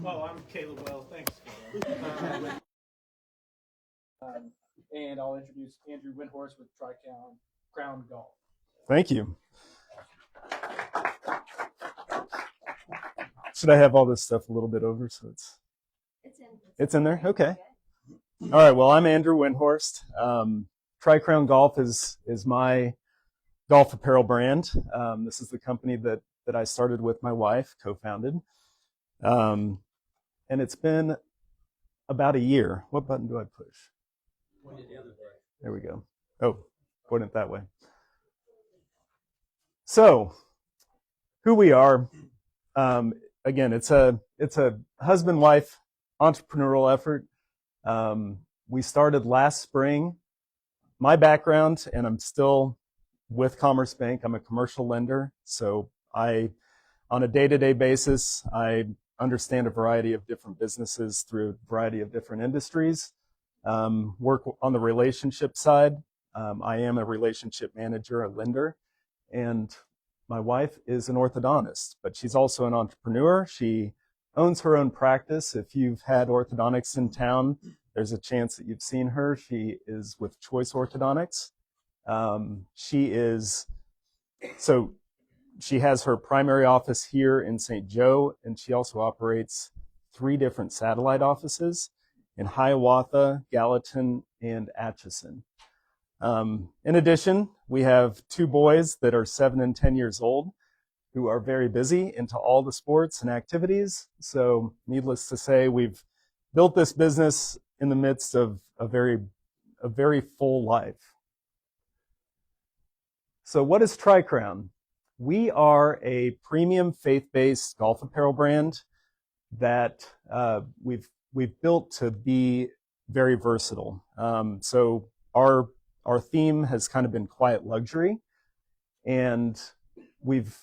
Oh, I'm Caleb Well. Thanks. And I'll introduce Andrew Windhorst with Tricrown Golf. Thank you. Should I have all this stuff a little bit over so it's in there? Okay. All right. Well, I'm Andrew Windhorst. Tricrown Golf is my golf apparel brand. This is the company that I started with my wife, co-founded. And it's been about a year. What button do I push? There we go. Oh, point it that way. So, who we are. Again, it's a husband-wife entrepreneurial effort. We started last spring. My background, and I'm still with Commerce Bank. I'm a commercial lender, so on a day-to-day basis, I understand a variety of different businesses through a variety of different industries. Work on the relationship side. I am a relationship manager, a lender, and my wife is an orthodontist, but she's also an entrepreneur. She owns her own practice. If you've had orthodontics in town, there's a chance that you've seen her. She is with Choice Orthodontics. She has her primary office here in St. Joe, and she also operates 3 different satellite offices in Hiawatha, Gallatin, and Atchison. In addition, we have 2 boys that are 7 and 10 years old who are very busy into all the sports and activities. So needless to say, we've built this business in the midst of a very full life. So what is Tricrown? We are a premium faith-based golf apparel brand that we've built to be very versatile. So our theme has kind of been quiet luxury, and we've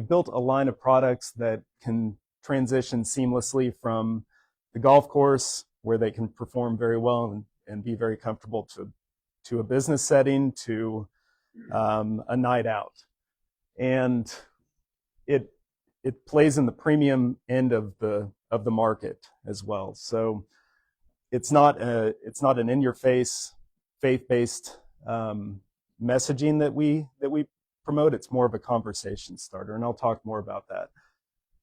built a line of products that can transition seamlessly from the golf course, where they can perform very well and be very comfortable, to a business setting, to a night out. And it plays in the premium end of the market as well. So it's not an in-your-face faith-based messaging that we promote. It's more of a conversation starter, and I'll talk more about that.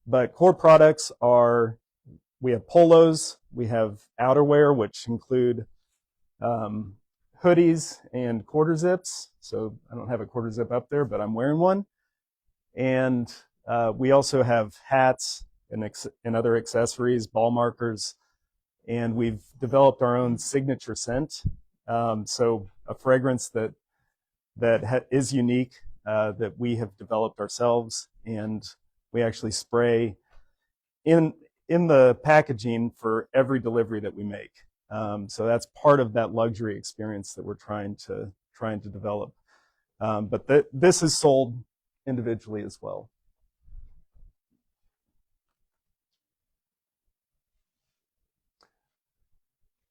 But core products are, we have polos, we have outerwear, which include hoodies and quarter zips. So I don't have a quarter zip up there, but I'm wearing one. And we also have hats and other accessories, ball markers, and we've developed our own signature scent. So a fragrance that is unique, that we have developed ourselves, and we actually spray in the packaging for every delivery that we make. So that's part of that luxury experience that we're trying to develop. But this is sold individually as well.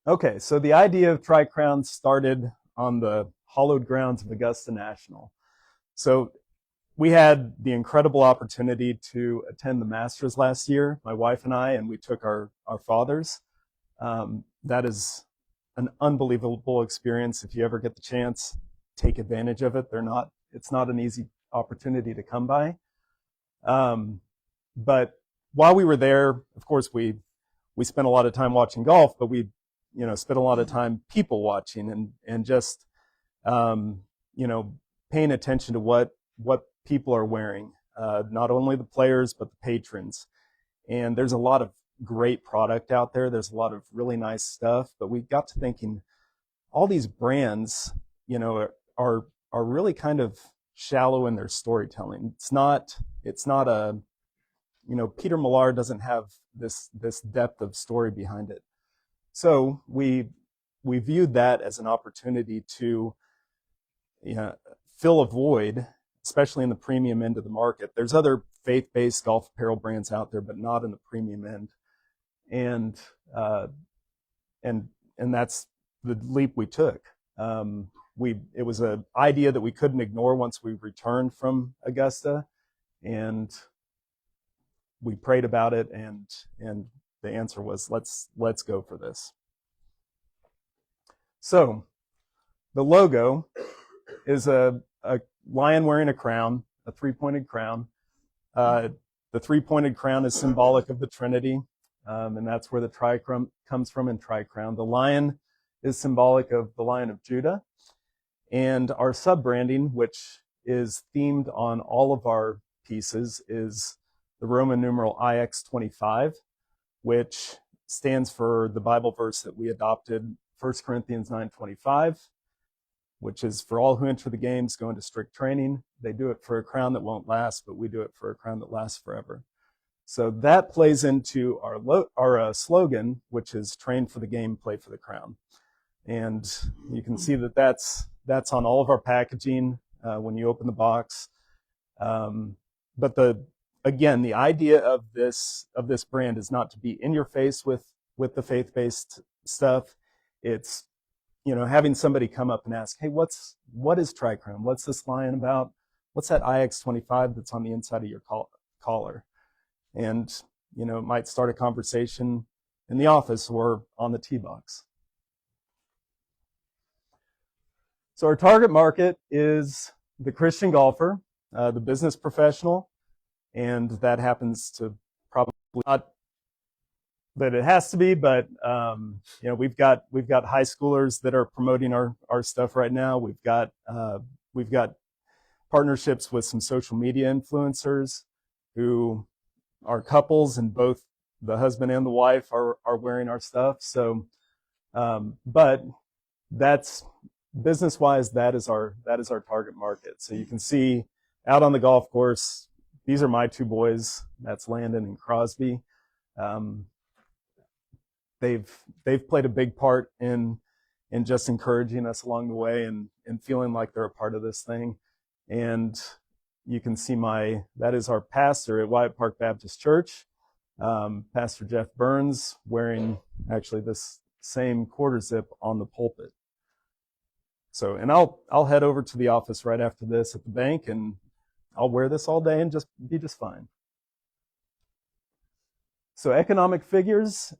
Okay, so the idea of Tricrown started on the hallowed grounds of Augusta National. So we had the incredible opportunity to attend the Masters last year, my wife and I, and we took our fathers. That is an unbelievable experience. If you ever get the chance, take advantage of it. It's not an easy opportunity to come by. But while we were there, of course, we spent a lot of time watching golf, but we spent a lot of time people watching and just paying attention to what people are wearing, not only the players but the patrons. And there's a lot of great product out there. There's a lot of really nice stuff, but we got to thinking, all these brands, are really kind of shallow in their storytelling. It's not a, Peter Millar doesn't have this depth of story behind it. So we viewed that as an opportunity to fill a void, especially in the premium end of the market. There's other faith-based golf apparel brands out there, but not in the premium end. And that's the leap we took. It was an idea that we couldn't ignore once we returned from Augusta, and we prayed about it and the answer was let's go for this. So the logo is a lion wearing a crown, a three-pointed crown. The three-pointed crown is symbolic of the Trinity, and that's where the tricrown comes from in tricrown. The lion is symbolic of the Lion of Judah. And our sub-branding, which is themed on all of our pieces, is the Roman numeral IX25, which stands for the Bible verse that we adopted, 1 Corinthians 9:25, which is for all who enter the games go into strict training. They do it for a crown that won't last, but we do it for a crown that lasts forever. So that plays into our slogan, which is train for the game, play for the crown. And you can see that that's on all of our packaging when you open the box. But the idea of this brand is not to be in your face with the faith-based stuff. It's, having somebody come up and ask, hey, what is tricrown? What's this lion about? What's that IX25 that's on the inside of your collar? And, it might start a conversation in the office or on the tee box. So our target market is the Christian golfer, the business professional, and that happens to probably not that it has to be, but we've got high schoolers that are promoting our stuff right now. We've got partnerships with some social media influencers who are couples, and both the husband and the wife are wearing our stuff. So, but that's business-wise, that is our target market. So you can see out on the golf course, these are my two boys. That's Landon and Crosby. They've played a big part in just encouraging us along the way and feeling like they're a part of this thing. And you can see that is our pastor at Wyatt Park Baptist Church, Pastor Jeff Burns, wearing actually this same quarter zip on the pulpit. So, and I'll head over to the office right after this at the bank, and I'll wear this all day and just be just fine. So economic figures,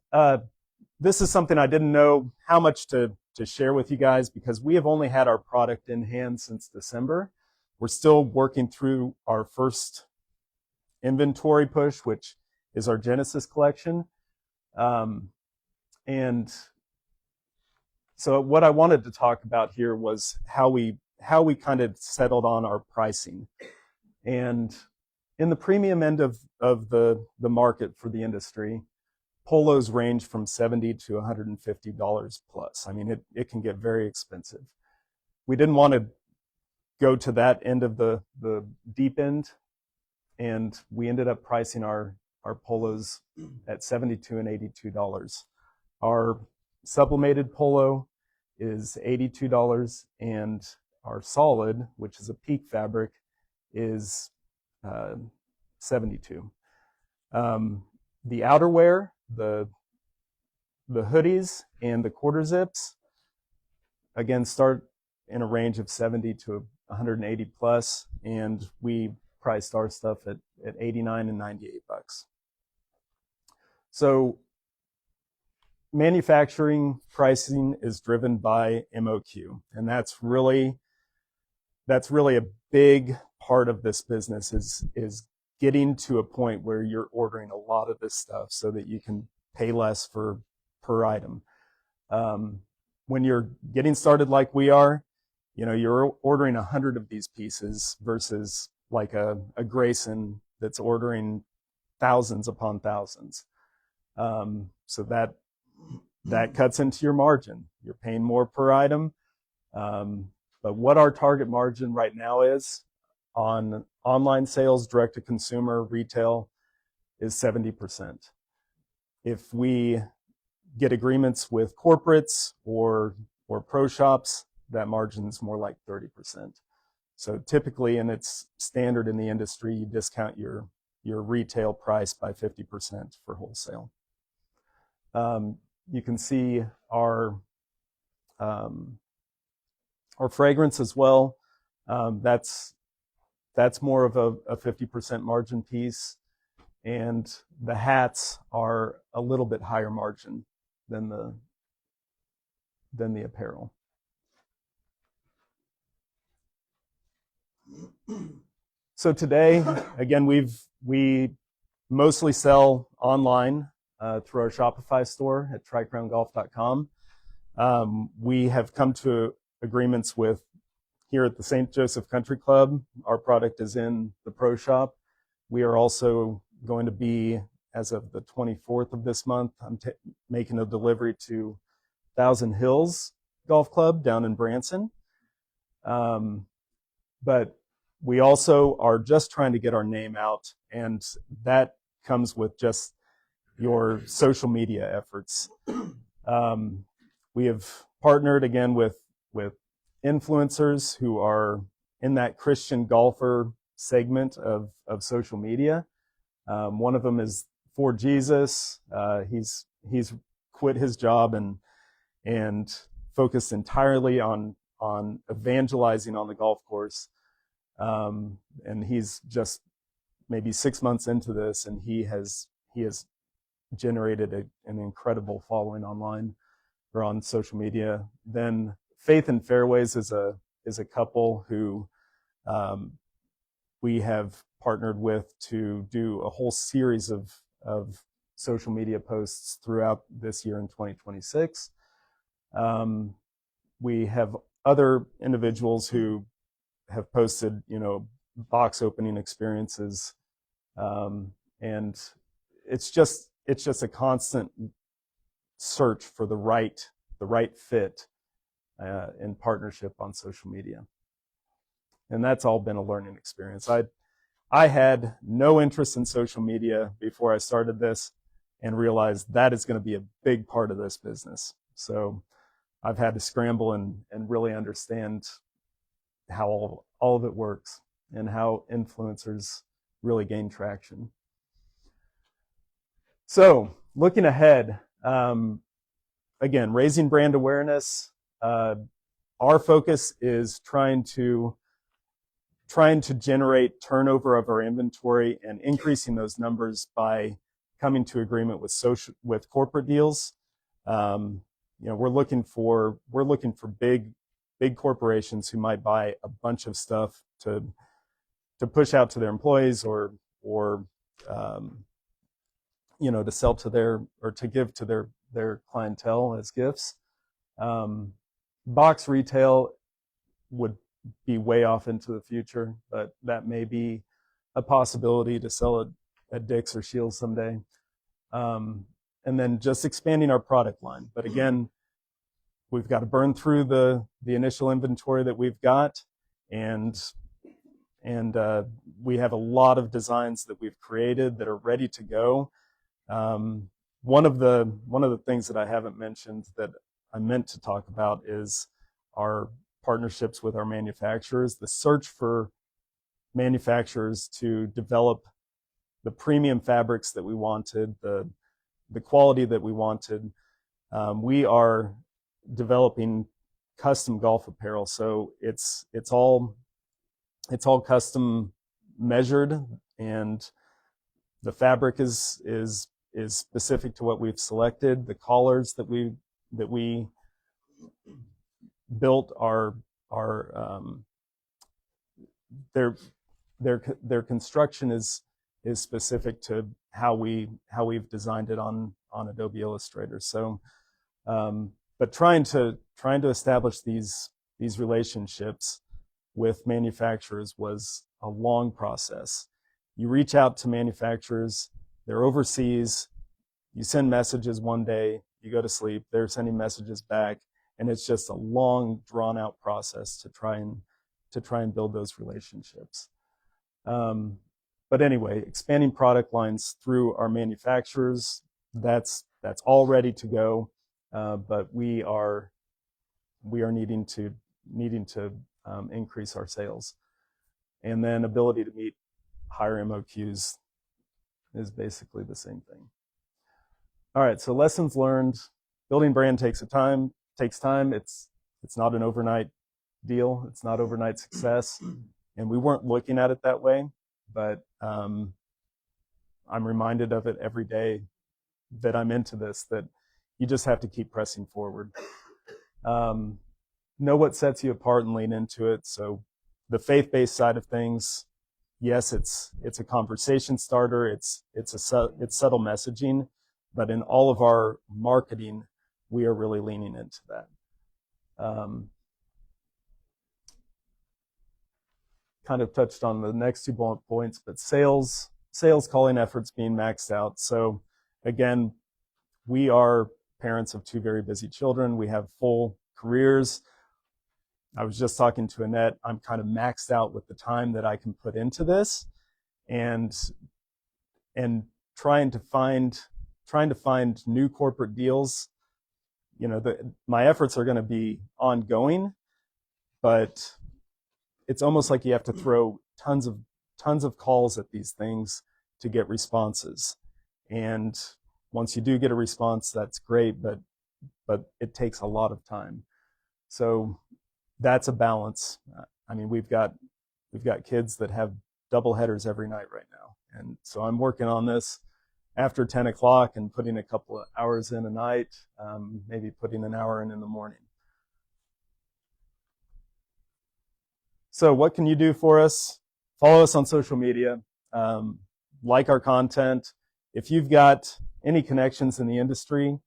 this is something I didn't know how much to share with you guys because we have only had our product in hand since December. We're still working through our first inventory push, which is our Genesis collection. And so what I wanted to talk about here was how we kind of settled on our pricing. And in the premium end of the market for the industry, polos range from $70 to $150 plus. I mean, it can get very expensive. We didn't want to go to that end of the deep end, and we ended up pricing our polos at $72 and $82. Our sublimated polo is $82, and our solid, which is a peak fabric, is $72. The outerwear, the hoodies and the quarter zips, again, start in a range of 70 to 180 plus, and we priced our stuff at $89 and $98. So manufacturing pricing is driven by MOQ, and that's really a big part of this business is getting to a point where you're ordering a lot of this stuff so that you can pay less per item. When you're getting started like we are, you're ordering 100 of these pieces versus like a Grayson that's ordering thousands upon thousands. So that cuts into your margin. You're paying more per item. But what our target margin right now is on online sales, direct to consumer, retail, is 70%. If we get agreements with corporates or pro shops, that margin is more like 30%. So typically, and it's standard in the industry, you discount your retail price by 50% for wholesale. You can see our fragrance as well. That's more of a 50% margin piece. and the hats are a little bit higher margin than the apparel. So today, again, we mostly sell online through our Shopify store at tricrowngolf.com. We have come to agreements with here at the St. Joseph Country Club. Our product is in the pro shop. We are also going to be, as of the 24th of this month, I'm making a delivery to Thousand Hills Golf Club down in Branson. But we also are just trying to get our name out, and that comes with just your social media efforts. We have partnered again with influencers who are in that Christian golfer segment of social media. One of them is For Jesus. He's quit his job and focused entirely on evangelizing on the golf course. And he's just maybe 6 months into this, and he has generated an incredible following online or on social media. Then Faith and Fairways is a couple who we have partnered with to do a whole series of social media posts throughout this year in 2026. We have other individuals who have posted, box opening experiences, and it's just a constant search for the right fit in partnership on social media, and that's all been a learning experience. I had no interest in social media before I started this, and realized that is going to be a big part of this business. So I've had to scramble and really understand how all of it works and how influencers really gain traction. So looking ahead, again, raising brand awareness. Our focus is trying to generate turnover of our inventory and increasing those numbers by coming to agreement with corporate deals. We're looking for big corporations who might buy a bunch of stuff to push out to their employees or to sell to or to give to their clientele as gifts. Box retail would be way off into the future, but that may be a possibility to sell it at Dick's or Shields someday. And then just expanding our product line. But again, we've got to burn through the initial inventory that we've got, and we have a lot of designs that we've created that are ready to go. One of the things that I haven't mentioned that I meant to talk about is our partnerships with our manufacturers. The search for manufacturers to develop the premium fabrics that we wanted, the quality that we wanted. We are developing custom golf apparel, so it's all custom measured, and the fabric is specific to what we've selected. The collars that we built are their construction is specific to how we've designed it on Adobe Illustrator. So, but trying to establish these relationships with manufacturers was a long process. You reach out to manufacturers, they're overseas, you send messages one day, you go to sleep, they're sending messages back, and it's just a long, drawn-out process to try and build those relationships. But anyway, expanding product lines through our manufacturers, that's all ready to go, but we are needing to increase our sales, and then ability to meet higher MOQs is basically the same thing. All right, so lessons learned. Building brand takes time. It's not an overnight deal. It's not overnight success, and we weren't looking at it that way. But I'm reminded of it every day that I'm into this, that you just have to keep pressing forward. Know what sets you apart and lean into it. So the faith-based side of things, yes, it's a conversation starter. It's subtle messaging, but in all of our marketing, we are really leaning into that. Kind of touched on the next 2 bullet points, but sales calling efforts being maxed out. So again, we are parents of 2 very busy children. We have full careers. I was just talking to Annette. I'm kind of maxed out with the time that I can put into this, and trying to find new corporate deals. My efforts are going to be ongoing, but it's almost like you have to throw tons of calls at these things to get responses. And once you do get a response, that's great, but it takes a lot of time. So that's a balance. I mean, we've got kids that have double headers every night right now. And so I'm working on this after 10 o'clock and putting a couple of hours in a night, maybe putting an hour in the morning. So what can you do for us? Follow us on social media, like our content. If you've got any connections in the industry,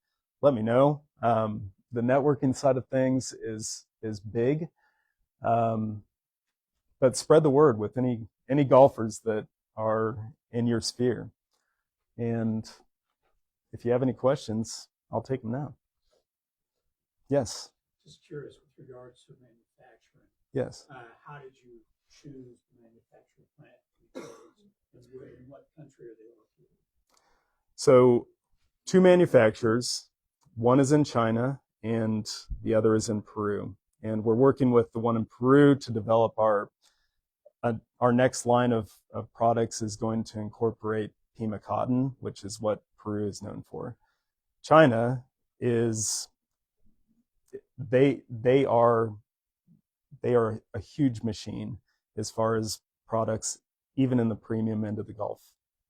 let me know. The networking side of things is big, but spread the word with any golfers that are in your sphere. And if you have any questions, I'll take them now. Yes. Just curious with regards to manufacturing. Yes. How did you choose the manufacturing plant? In what country are they located? So 2 manufacturers. One is in China and the other is in Peru. And we're working with the one in Peru to develop our next line of products is going to incorporate Pima cotton, which is what Peru is known for. China is they are a huge machine as far as products, even in the premium end of the golf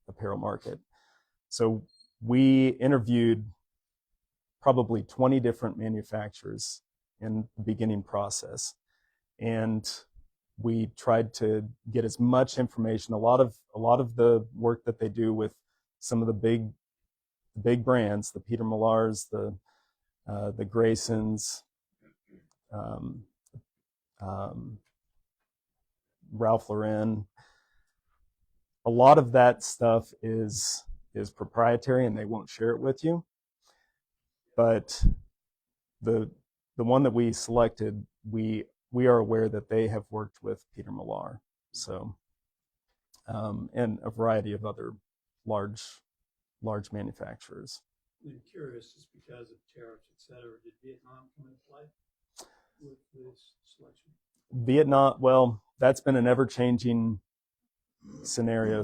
apparel market. So we interviewed probably 20 different manufacturers in the beginning process, and we tried to get as much information. A lot of the work that they do with some of the big brands, the Peter Millars, the Graysons, Ralph Lauren. A lot of that stuff is proprietary, and they won't share it with you. But the one that we selected, we are aware that they have worked with Peter Millar, so and a variety of other large manufacturers. I'm curious, just because of tariffs, et cetera, did Vietnam come into play with this selection? Vietnam, well, that's been an ever-changing scenario.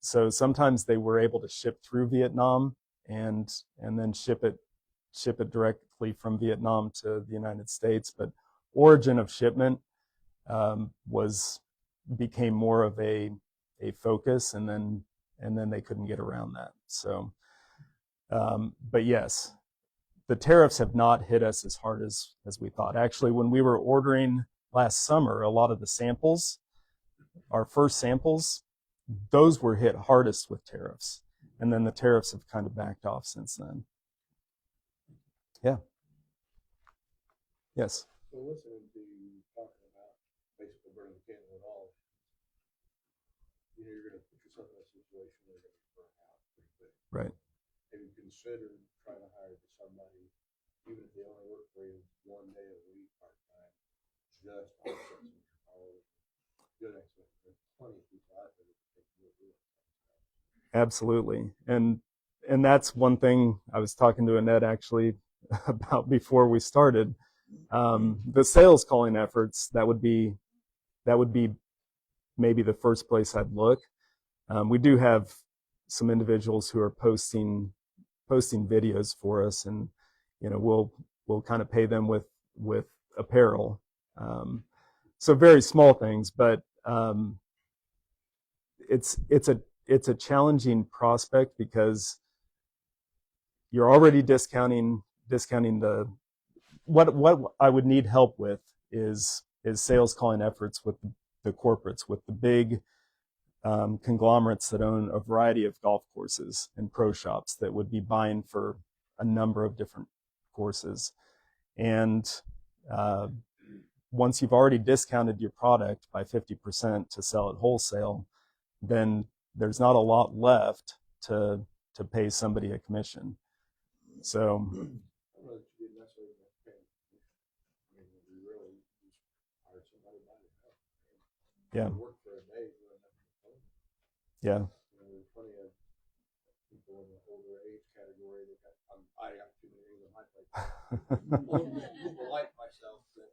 So sometimes they were able to ship through Vietnam and then ship it directly from Vietnam to the United States. But origin of shipment became more of a focus, and then they couldn't get around that. So, but yes, the tariffs have not hit us as hard as we thought. Actually, when we were ordering last summer, a lot of the samples, our first samples, those were hit hardest with tariffs. And then the tariffs have kind of backed off since then. Yeah. Yes. So listening to you talking about basically burning the candle at all, you're going to put yourself in a situation where you're going to burn out pretty quick. Right. Have you considered trying to hire somebody, even if they only work for you 1 day a week part-time, just to offset some of your hours? Good expert. There's plenty of people out there that can take you do it. Absolutely. And that's one thing I was talking to Annette actually about before we started. The sales calling efforts, that would be maybe the first place I'd look. We do have some individuals who are posting videos for us, and we'll kind of pay them with apparel. So very small things, but it's it's a challenging prospect because you're already discounting the what I would need help with is sales calling efforts with the corporates, with the big conglomerates that own a variety of golf courses and pro shops that would be buying for a number of different courses. And once you've already discounted your product by 50% to sell at wholesale, then there's not a lot left to pay somebody a commission. So I don't know that you didn't necessarily pay. I mean, we really just hired somebody by the house. yeah, Work for a day, doing nothing but phone. yeah, You know, there's plenty of people in the older age category that I got too many on my plate. People like myself that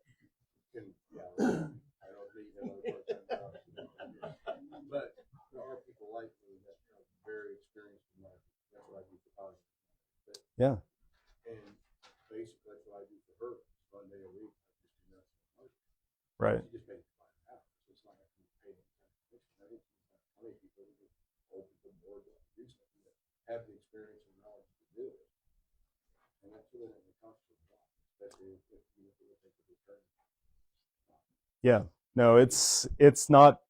can, I don't need another part-time job. But there are people like me that are very experienced in life. That's what I do for positive. yeah, And basically, that's what I do for her. One day a week, I just do nothing. right, She just makes it out. So it's not like I'm paying any kind of commission. I think plenty of people that open the board to do something that have the experience and knowledge to do it. And that's really what it costs a lot, especially if you look at the return. yeah. No, it's not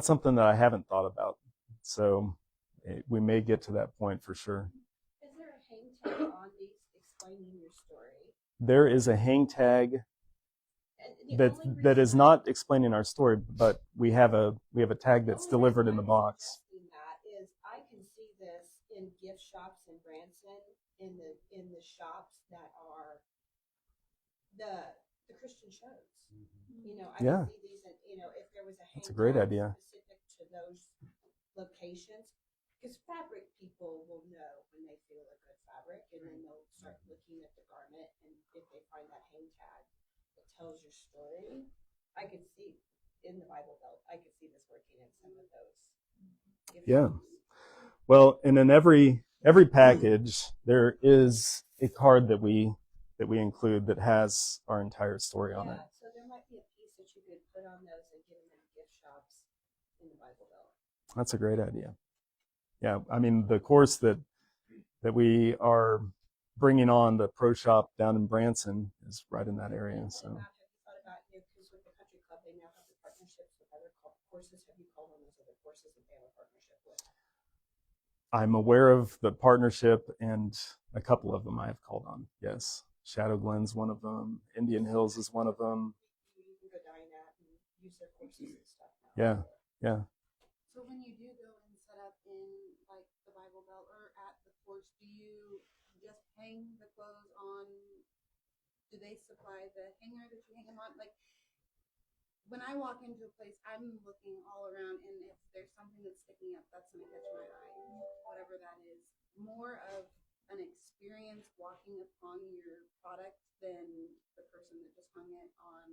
something that I haven't thought about. So we may get to that point for sure. Is there a hang tag on these explaining your story? There is a hang tag that is not explaining our story, but we have a tag that's delivered in the box. That is, I can see this in gift shops in Branson, in the shops that are the Christian shows. You know, I can see these, and you know, if there was a hang That's a great tag idea. specific to those locations, because fabric people will know when they feel a good fabric, and then they'll start looking at the garment, and if they find that hang tag that tells your story, I could see in the Bible Belt, I could see this working in some of those gift Yeah. shops. Well, and in every package there is a card that we include that has our entire story on it. So there might be a piece that you could put on those and get them in gift shops in the Bible Belt. That's a great idea. Yeah, I mean the course that we are bringing on, the pro shop down in Branson, is right in that area. So Have you thought about, because with the country club, they now have the partnerships with other courses. Have you called on those other courses that they have a partnership with? I'm aware of the partnership, and a couple of them I have called on. Yes, Shadow Glen's one of them. Indian Hills is one of them. You can go dine at and use their courses and stuff now. Yeah, yeah. So when you do go and set up in like the Bible Belt or at the course, do you just hang the clothes on? Do they supply the hanger that you hang them on? Like when I walk into a place, I'm looking all around, and if there's something that's sticking up, that's going to catch my eye, whatever that is. More of an experience walking upon your product than the person that just hung it on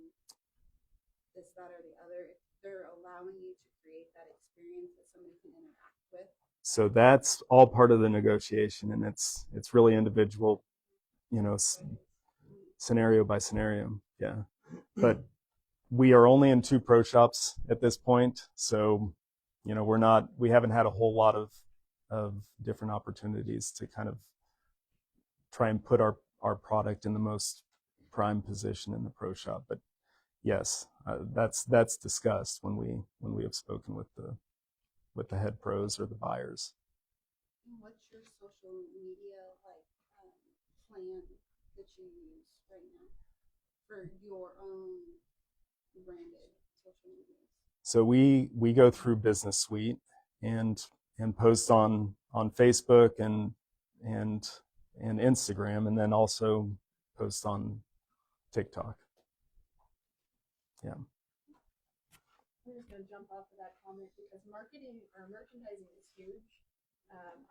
this, that, or the other. If they're allowing you to create that experience that somebody can interact with. So that's all part of the negotiation, and it's really individual, you know, scenario by scenario. Yeah, but we are only in 2 pro shops at this point, so you know we haven't had a whole lot of different opportunities to kind of try and put our product in the most prime position in the pro shop. But yes, that's discussed when we have spoken with the head pros or the buyers. What's your social media plan that you use right now for your own branded social media? So we go through Business Suite and post on Facebook and Instagram, and then also post on TikTok. Yeah. I'm just going to jump off of that comment because marketing or merchandising is huge.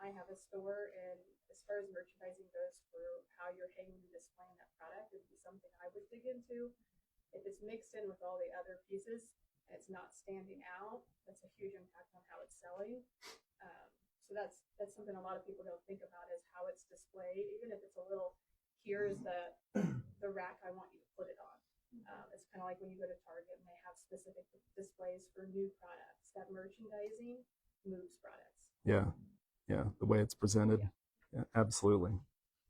I have a store, and as far as merchandising goes for how you're hanging and displaying that product, it would be something I would dig into. If it's mixed in with all the other pieces and it's not standing out, that's a huge impact on how it's selling. So that's something a lot of people don't think about, is how it's displayed. Even if it's a little, here's the rack I want you to put it on. It's kind of like when you go to Target and they have specific displays for new products. That merchandising moves products. Yeah, the way it's presented. Yeah, absolutely.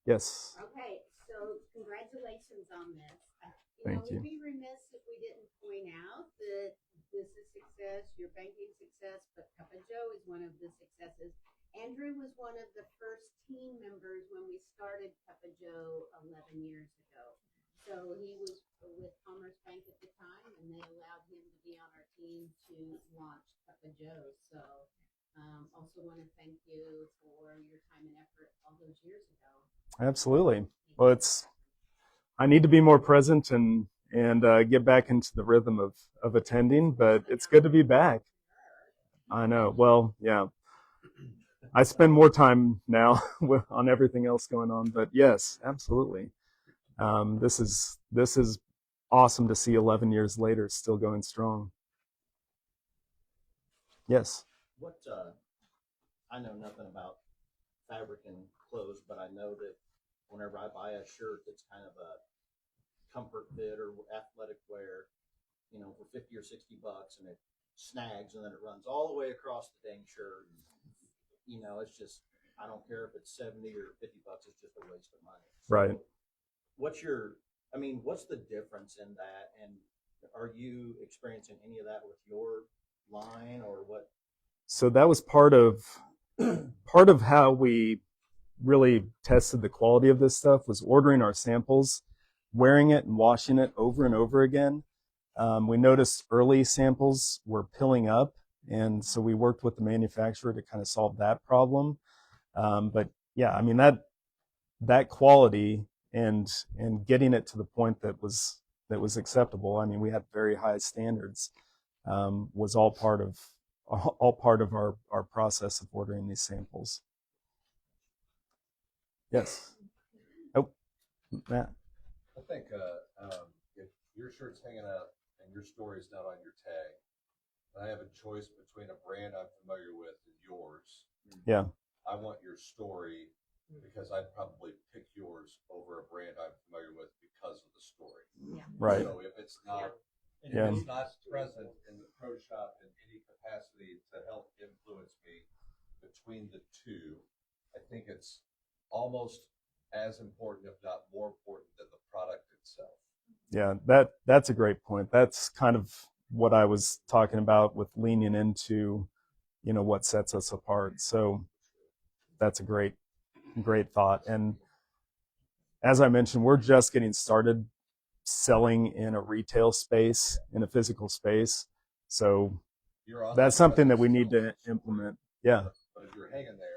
Yes. Okay, so congratulations on this. Thank you. We'd be remiss if we didn't point out that this is success, your banking success, but Cup of Joe is one of the successes. Andrew was one of the first team members when we started Cup of Joe 11 years ago. So he was with Commerce Bank at the time, and they allowed him to be on our team to launch Cup of Joe. So also want to thank you for your time and effort all those years ago. Absolutely. Well, I need to be more present and get back into the rhythm of attending, but it's good to be back. I know. Well, yeah. I spend more time now on everything else going on, but yes, absolutely. This is awesome to see 11 years later still going strong. Yes. What I know nothing about fabric and clothes, but I know that whenever I buy a shirt that's kind of a comfort fit or athletic wear, for 50 or 60 bucks, and it snags and then it runs all the way across the dang shirt. It's just, I don't care if it's 70 or 50 bucks, it's just a waste of money. So Right. what's the difference in that? And are you experiencing any of that with your line or what? So that was part of how we really tested the quality of this stuff, was ordering our samples, wearing it and washing it over and over again. We noticed early samples were pilling up, and so we worked with the manufacturer to kind of solve that problem. But yeah, I mean, that quality and getting it to the point that was acceptable. I mean, we had very high standards. Was all part of our process of ordering these samples. Yes. Oh, Matt. I think if your shirt's hanging up and your story's not on your tag, and I have a choice between a brand I'm familiar with and yours. Yeah. I want your story because I'd probably pick yours over a brand I'm familiar with because of the story. Yeah. Right. So if it's not, Yeah. if it's not present in the pro shop in any capacity to help influence me between the two, I think it's almost as important, if not more important, than the product itself. Yeah, that's a great point. That's kind of what I was talking about with leaning into, what sets us apart. So that's a great thought. And as I mentioned, we're just getting started selling in a retail space, in a physical space. So that's something that we need to implement. Yeah. But if you're hanging there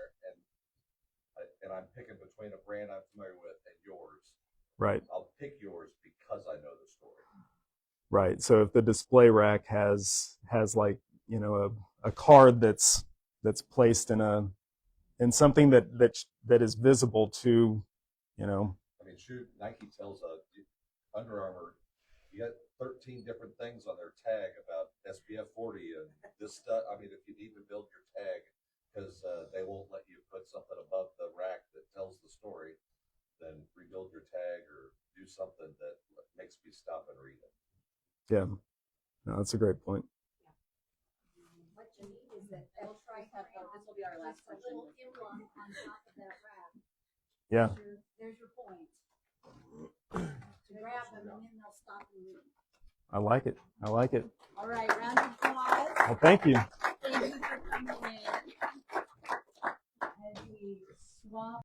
and I'm picking between a brand I'm familiar with and yours, Right. I'll pick yours because I know the story. Right. So if the display rack has like, a card that's placed in something that is visible to, I mean, shoot, Nike tells Under Armour, you got 13 different things on their tag about SPF 40 and this stuff. I mean, if you need to build your tag because they won't let you put something above the rack that tells the story, then rebuild your tag or do something that makes me stop and read it. Yeah. No, that's a great point. What you need is that We'll try to have, this will be our last a question. little emblem on top of that wrap. Yeah. There's your point. To grab them and then they'll stop and read. I like it. All right, round of applause. Well, thank you. Thank you for coming in. As we swap